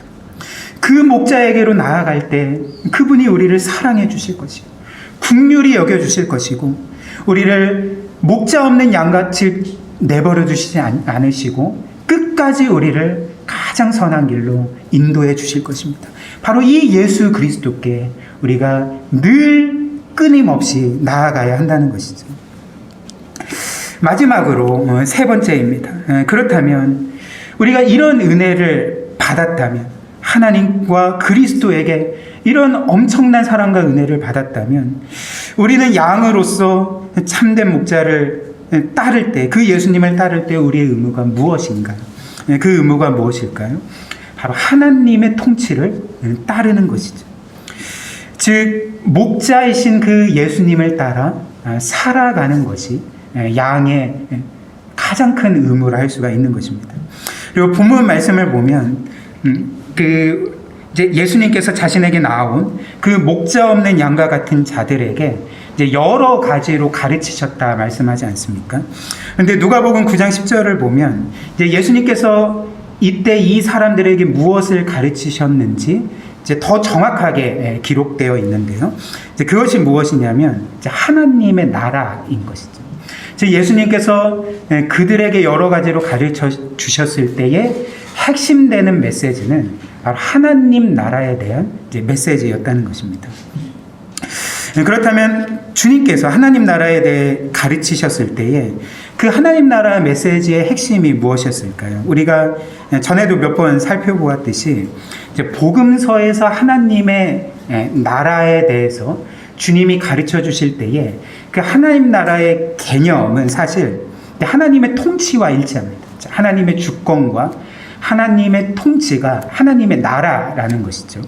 그 목자에게로 나아갈 때 그분이 우리를 사랑해 주실 것이고 긍휼히 여겨주실 것이고 우리를 목자 없는 양같이 내버려 두시지 않으시고 끝까지 우리를 가장 선한 길로 인도해 주실 것입니다. 바로 이 예수 그리스도께 우리가 늘 끊임없이 나아가야 한다는 것이죠. 마지막으로 세 번째입니다. 그렇다면 우리가 이런 은혜를 받았다면 하나님과 그리스도에게 이런 엄청난 사랑과 은혜를 받았다면 우리는 양으로서 참된 목자를 따를 때, 그 예수님을 따를 때 우리의 의무가 무엇인가? 그 의무가 무엇일까요? 바로 하나님의 통치를 따르는 것이죠. 즉 목자이신 그 예수님을 따라 살아가는 것이 양의 가장 큰 의무라 할 수가 있는 것입니다. 그리고 본문 말씀을 보면 이제 예수님께서 자신에게 나온 그 목자 없는 양과 같은 자들에게 이제 여러 가지로 가르치셨다 말씀하지 않습니까? 그런데 누가복음 9장 10절을 보면 이제 예수님께서 이때 이 사람들에게 무엇을 가르치셨는지 이제 더 정확하게 기록되어 있는데요. 이제 그것이 무엇이냐면 이제 하나님의 나라인 것이죠. 즉 예수님께서 그들에게 여러 가지로 가르쳐 주셨을 때에 핵심되는 메시지는 바로 하나님 나라에 대한 이제 메시지였다는 것입니다. 그렇다면 주님께서 하나님 나라에 대해 가르치셨을 때에 그 하나님 나라 메시지의 핵심이 무엇이었을까요? 우리가 전에도 몇 번 살펴보았듯이 이제 복음서에서 하나님의 나라에 대해서 주님이 가르쳐 주실 때에 그 하나님 나라의 개념은 사실 하나님의 통치와 일치합니다. 하나님의 주권과 하나님의 통치가 하나님의 나라라는 것이죠.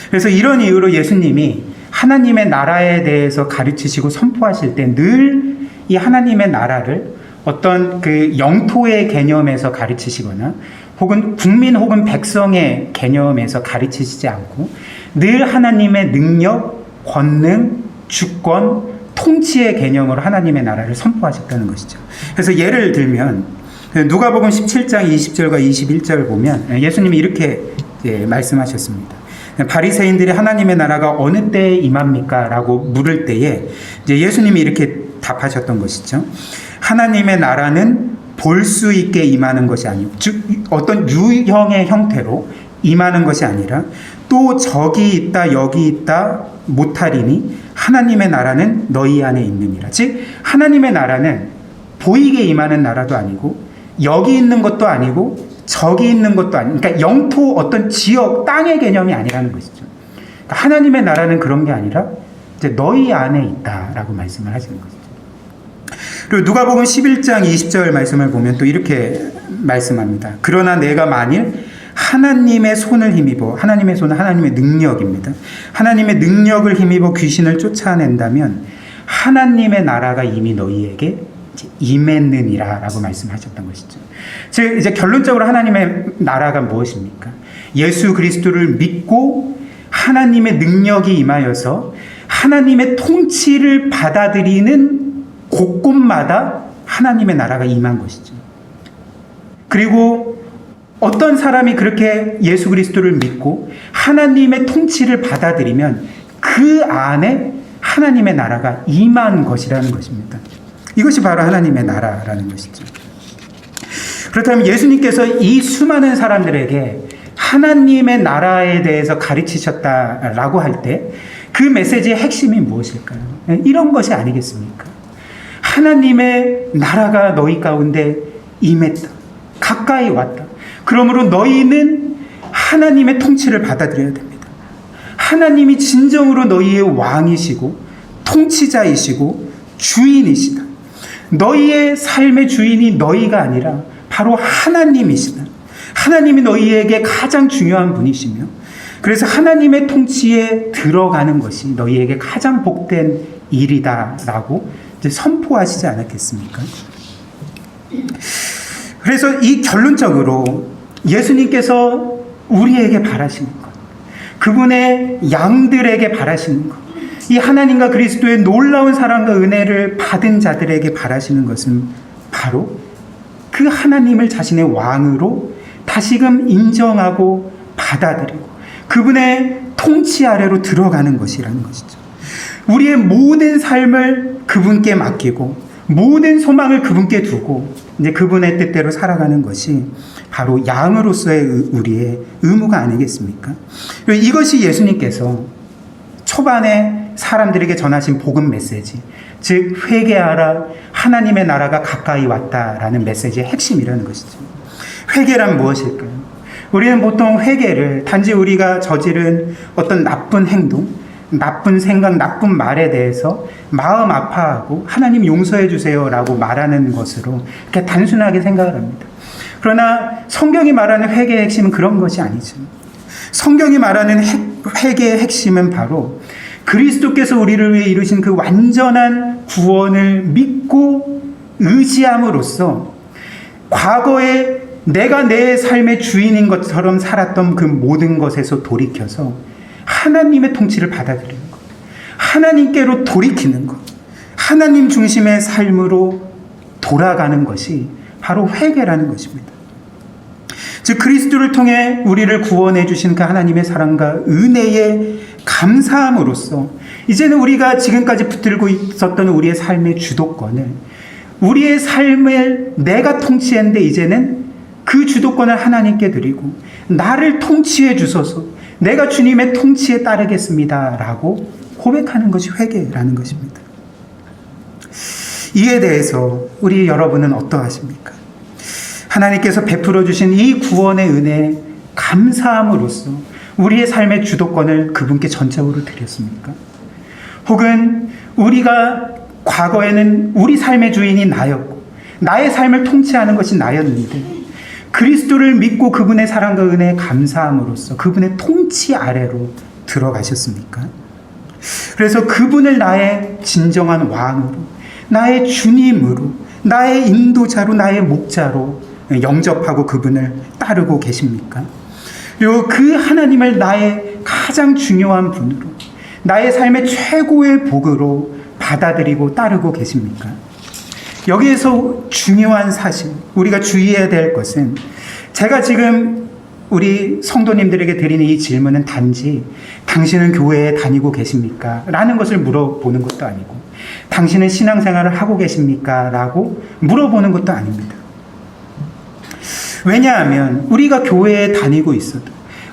그래서 이런 이유로 예수님이 하나님의 나라에 대해서 가르치시고 선포하실 때 늘 이 하나님의 나라를 어떤 그 영토의 개념에서 가르치시거나 혹은 국민 혹은 백성의 개념에서 가르치시지 않고 늘 하나님의 능력, 권능, 주권, 통치의 개념으로 하나님의 나라를 선포하셨다는 것이죠. 그래서 예를 들면 누가복음 17장 20절과 21절을 보면 예수님이 이렇게 말씀하셨습니다. 바리새인들이 하나님의 나라가 어느 때에 임합니까? 라고 물을 때에 이제 예수님이 이렇게 답하셨던 것이죠. 하나님의 나라는 볼 수 있게 임하는 것이 아니고 즉 어떤 유형의 형태로 임하는 것이 아니라 또 저기 있다 여기 있다 못하리니 하나님의 나라는 너희 안에 있느니라. 즉 하나님의 나라는 보이게 임하는 나라도 아니고 여기 있는 것도 아니고 저기 있는 것도 아니고 그러니까 영토 어떤 지역 땅의 개념이 아니라는 것이죠. 그러니까 하나님의 나라는 그런 게 아니라 이제 너희 안에 있다라고 말씀을 하시는 것이죠. 그리고 누가복음 11장 20절 말씀을 보면 또 이렇게 말씀합니다. 그러나 내가 만일 하나님의 손을 힘입어 하나님의 손은 하나님의 능력입니다. 하나님의 능력을 힘입어 귀신을 쫓아낸다면 하나님의 나라가 이미 너희에게 임했느니라 라고 말씀하셨던 것이죠. 즉 이제 결론적으로 하나님의 나라가 무엇입니까? 예수 그리스도를 믿고 하나님의 능력이 임하여서 하나님의 통치를 받아들이는 곳곳마다 하나님의 나라가 임한 것이죠. 그리고 어떤 사람이 그렇게 예수 그리스도를 믿고 하나님의 통치를 받아들이면 그 안에 하나님의 나라가 임한 것이라는 것입니다. 이것이 바로 하나님의 나라라는 것이죠. 그렇다면 예수님께서 이 수많은 사람들에게 하나님의 나라에 대해서 가르치셨다라고 할 때 그 메시지의 핵심이 무엇일까요? 이런 것이 아니겠습니까? 하나님의 나라가 너희 가운데 임했다. 가까이 왔다. 그러므로 너희는 하나님의 통치를 받아들여야 됩니다. 하나님이 진정으로 너희의 왕이시고 통치자이시고 주인이시다. 너희의 삶의 주인이 너희가 아니라 바로 하나님이시다. 하나님이 너희에게 가장 중요한 분이시며 그래서 하나님의 통치에 들어가는 것이 너희에게 가장 복된 일이다라고 이제 선포하시지 않았겠습니까? 그래서 이 결론적으로 예수님께서 우리에게 바라시는 것, 그분의 양들에게 바라시는 것, 이 하나님과 그리스도의 놀라운 사랑과 은혜를 받은 자들에게 바라시는 것은 바로 그 하나님을 자신의 왕으로 다시금 인정하고 받아들이고 그분의 통치 아래로 들어가는 것이라는 것이죠. 우리의 모든 삶을 그분께 맡기고 모든 소망을 그분께 두고 이제 그분의 뜻대로 살아가는 것이 바로 양으로서의 우리의 의무가 아니겠습니까? 그리고 이것이 예수님께서 초반에 사람들에게 전하신 복음 메시지, 즉 회개하라 하나님의 나라가 가까이 왔다라는 메시지의 핵심이라는 것이죠. 회개란 무엇일까요? 우리는 보통 회개를 단지 우리가 저지른 어떤 나쁜 행동, 나쁜 생각, 나쁜 말에 대해서 마음 아파하고 하나님 용서해 주세요라고 말하는 것으로 이렇게 단순하게 생각을 합니다. 그러나 성경이 말하는 회개의 핵심은 그런 것이 아니죠. 성경이 말하는 회개의 핵심은 바로 그리스도께서 우리를 위해 이루신 그 완전한 구원을 믿고 의지함으로써 과거에 내가 내 삶의 주인인 것처럼 살았던 그 모든 것에서 돌이켜서 하나님의 통치를 받아들이는 것, 하나님께로 돌이키는 것, 하나님 중심의 삶으로 돌아가는 것이 바로 회개라는 것입니다. 즉 그리스도를 통해 우리를 구원해 주신 그 하나님의 사랑과 은혜에 감사함으로써 이제는 우리가 지금까지 붙들고 있었던 우리의 삶의 주도권을, 우리의 삶을 내가 통치했는데 이제는 그 주도권을 하나님께 드리고 나를 통치해 주소서, 내가 주님의 통치에 따르겠습니다 라고 고백하는 것이 회개라는 것입니다. 이에 대해서 우리 여러분은 어떠하십니까? 하나님께서 베풀어 주신 이 구원의 은혜에 감사함으로써 우리의 삶의 주도권을 그분께 전적으로 드렸습니까? 혹은 우리가 과거에는 우리 삶의 주인이 나였고 나의 삶을 통치하는 것이 나였는데 그리스도를 믿고 그분의 사랑과 은혜에 감사함으로써 그분의 통치 아래로 들어가셨습니까? 그래서 그분을 나의 진정한 왕으로, 나의 주님으로, 나의 인도자로, 나의 목자로 영접하고 그분을 따르고 계십니까? 그리고 그 하나님을 나의 가장 중요한 분으로, 나의 삶의 최고의 복으로 받아들이고 따르고 계십니까? 여기에서 중요한 사실, 우리가 주의해야 될 것은, 제가 지금 우리 성도님들에게 드리는 이 질문은 단지 당신은 교회에 다니고 계십니까? 라는 것을 물어보는 것도 아니고, 당신은 신앙생활을 하고 계십니까? 라고 물어보는 것도 아닙니다. 왜냐하면 우리가 교회에 다니고 있어도,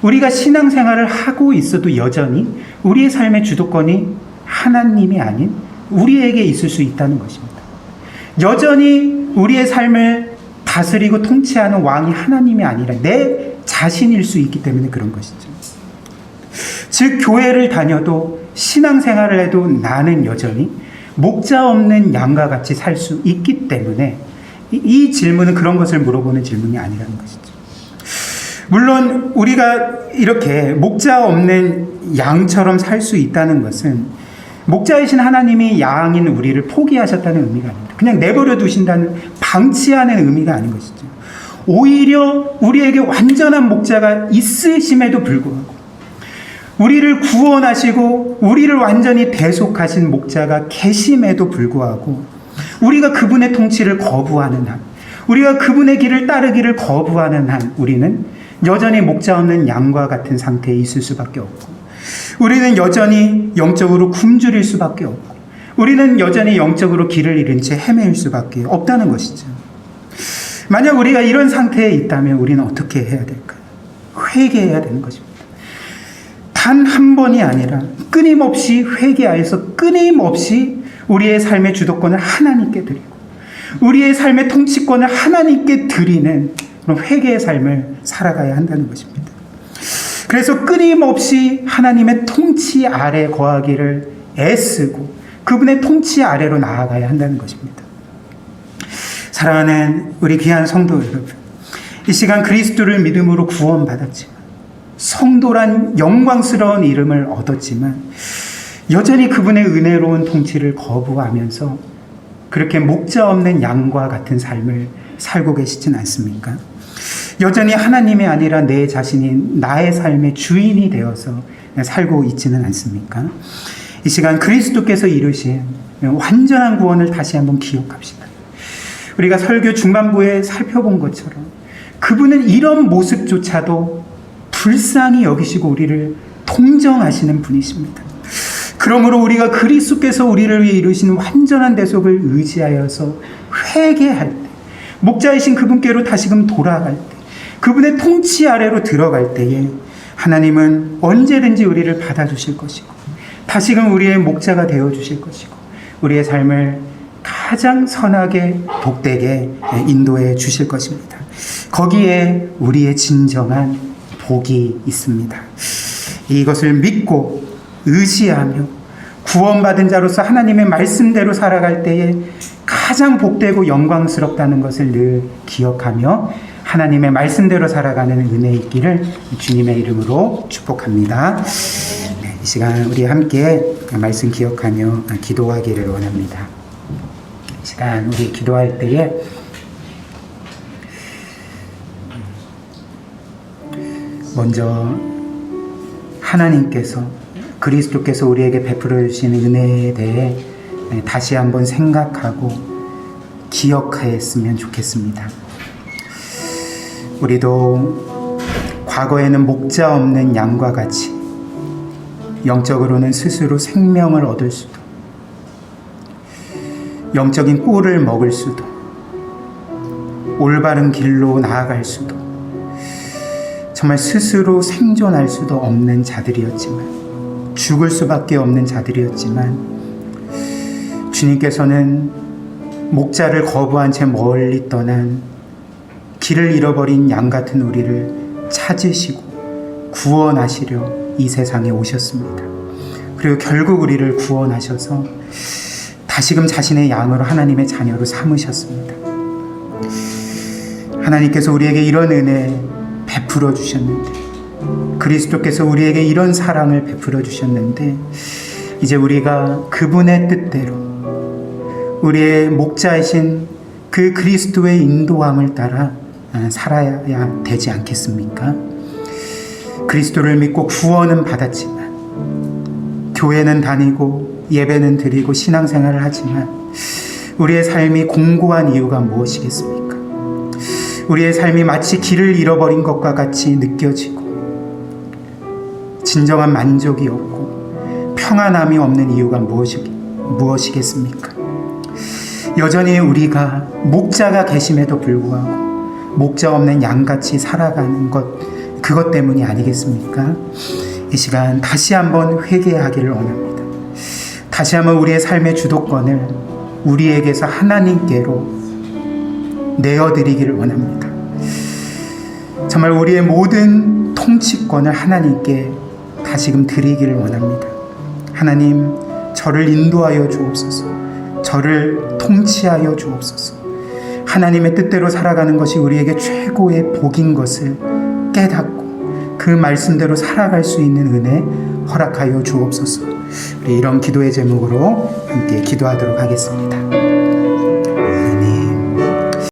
우리가 신앙생활을 하고 있어도 여전히 우리의 삶의 주도권이 하나님이 아닌 우리에게 있을 수 있다는 것입니다. 여전히 우리의 삶을 다스리고 통치하는 왕이 하나님이 아니라 내 자신일 수 있기 때문에 그런 것이죠. 즉 교회를 다녀도 신앙생활을 해도 나는 여전히 목자 없는 양과 같이 살 수 있기 때문에 이 질문은 그런 것을 물어보는 질문이 아니라는 것이죠. 물론 우리가 이렇게 목자 없는 양처럼 살 수 있다는 것은 목자이신 하나님이 양인 우리를 포기하셨다는 의미가 아닙니다. 그냥 내버려 두신다는, 방치하는 의미가 아닌 것이죠. 오히려 우리에게 완전한 목자가 있으심에도 불구하고, 우리를 구원하시고 우리를 완전히 대속하신 목자가 계심에도 불구하고 우리가 그분의 통치를 거부하는 한, 우리가 그분의 길을 따르기를 거부하는 한 우리는 여전히 목자 없는 양과 같은 상태에 있을 수밖에 없고, 우리는 여전히 영적으로 굶주릴 수밖에 없고, 우리는 여전히 영적으로 길을 잃은 채 헤매일 수밖에 없다는 것이죠. 만약 우리가 이런 상태에 있다면 우리는 어떻게 해야 될까요? 회개해야 되는 것입니다. 단 한 번이 아니라 끊임없이 회개하여서 끊임없이 우리의 삶의 주도권을 하나님께 드리고 우리의 삶의 통치권을 하나님께 드리는 그런 회개의 삶을 살아가야 한다는 것입니다. 그래서 끊임없이 하나님의 통치 아래 거하기를 애쓰고 그분의 통치 아래로 나아가야 한다는 것입니다. 사랑하는 우리 귀한 성도 여러분, 이 시간 그리스도를 믿음으로 구원받았지만, 성도란 영광스러운 이름을 얻었지만 여전히 그분의 은혜로운 통치를 거부하면서 그렇게 목자 없는 양과 같은 삶을 살고 계시진 않습니까? 여전히 하나님이 아니라 내 자신이 나의 삶의 주인이 되어서 살고 있지는 않습니까? 이 시간 그리스도께서 이루신 완전한 구원을 다시 한번 기억합시다. 우리가 설교 중반부에 살펴본 것처럼 그분은 이런 모습조차도 불쌍히 여기시고 우리를 동정하시는 분이십니다. 그러므로 우리가 그리스도께서 우리를 위해 이루신 완전한 대속을 의지하여서 회개할 때, 목자이신 그분께로 다시금 돌아갈 때, 그분의 통치 아래로 들어갈 때에 하나님은 언제든지 우리를 받아주실 것이고 다시금 우리의 목자가 되어주실 것이고 우리의 삶을 가장 선하게 복되게 인도해 주실 것입니다. 거기에 우리의 진정한 복이 있습니다. 이것을 믿고 의지하며 구원받은 자로서 하나님의 말씀대로 살아갈 때에 가장 복되고 영광스럽다는 것을 늘 기억하며 하나님의 말씀대로 살아가는 은혜 있기를 주님의 이름으로 축복합니다. 네, 이 시간 우리 함께 말씀 기억하며 기도하기를 원합니다. 이 시간 우리 기도할 때에 먼저 하나님께서 그리스도께서 우리에게 베풀어 주신 은혜에 대해 다시 한번 생각하고 기억하였으면 좋겠습니다. 우리도 과거에는 목자 없는 양과 같이 영적으로는 스스로 생명을 얻을 수도, 영적인 꿀을 먹을 수도, 올바른 길로 나아갈 수도, 정말 스스로 생존할 수도 없는 자들이었지만, 죽을 수밖에 없는 자들이었지만, 주님께서는 목자를 거부한 채 멀리 떠난 길을 잃어버린 양 같은 우리를 찾으시고 구원하시려 이 세상에 오셨습니다. 그리고 결국 우리를 구원하셔서 다시금 자신의 양으로 하나님의 자녀로 삼으셨습니다. 하나님께서 우리에게 이런 은혜 베풀어 주셨는데, 그리스도께서 우리에게 이런 사랑을 베풀어 주셨는데, 이제 우리가 그분의 뜻대로 우리의 목자이신 그 그리스도의 인도함을 따라 살아야 되지 않겠습니까? 그리스도를 믿고 구원은 받았지만, 교회는 다니고 예배는 드리고 신앙생활을 하지만 우리의 삶이 공고한 이유가 무엇이겠습니까? 우리의 삶이 마치 길을 잃어버린 것과 같이 느껴지고 진정한 만족이 없고 평안함이 없는 이유가 무엇이겠습니까? 여전히 우리가 목자가 계심에도 불구하고 목자 없는 양같이 살아가는 것, 그것 때문이 아니겠습니까? 이 시간 다시 한번 회개하기를 원합니다. 다시 한번 우리의 삶의 주도권을 우리에게서 하나님께로 내어드리기를 원합니다. 정말 우리의 모든 통치권을 하나님께 다시금 드리기를 원합니다. 하나님, 저를 인도하여 주옵소서. 저를 통치하여 주옵소서. 하나님의 뜻대로 살아가는 것이 우리에게 최고의 복인 것을 깨닫고 그 말씀대로 살아갈 수 있는 은혜 허락하여 주옵소서. 우리 이런 기도의 제목으로 함께 기도하도록 하겠습니다.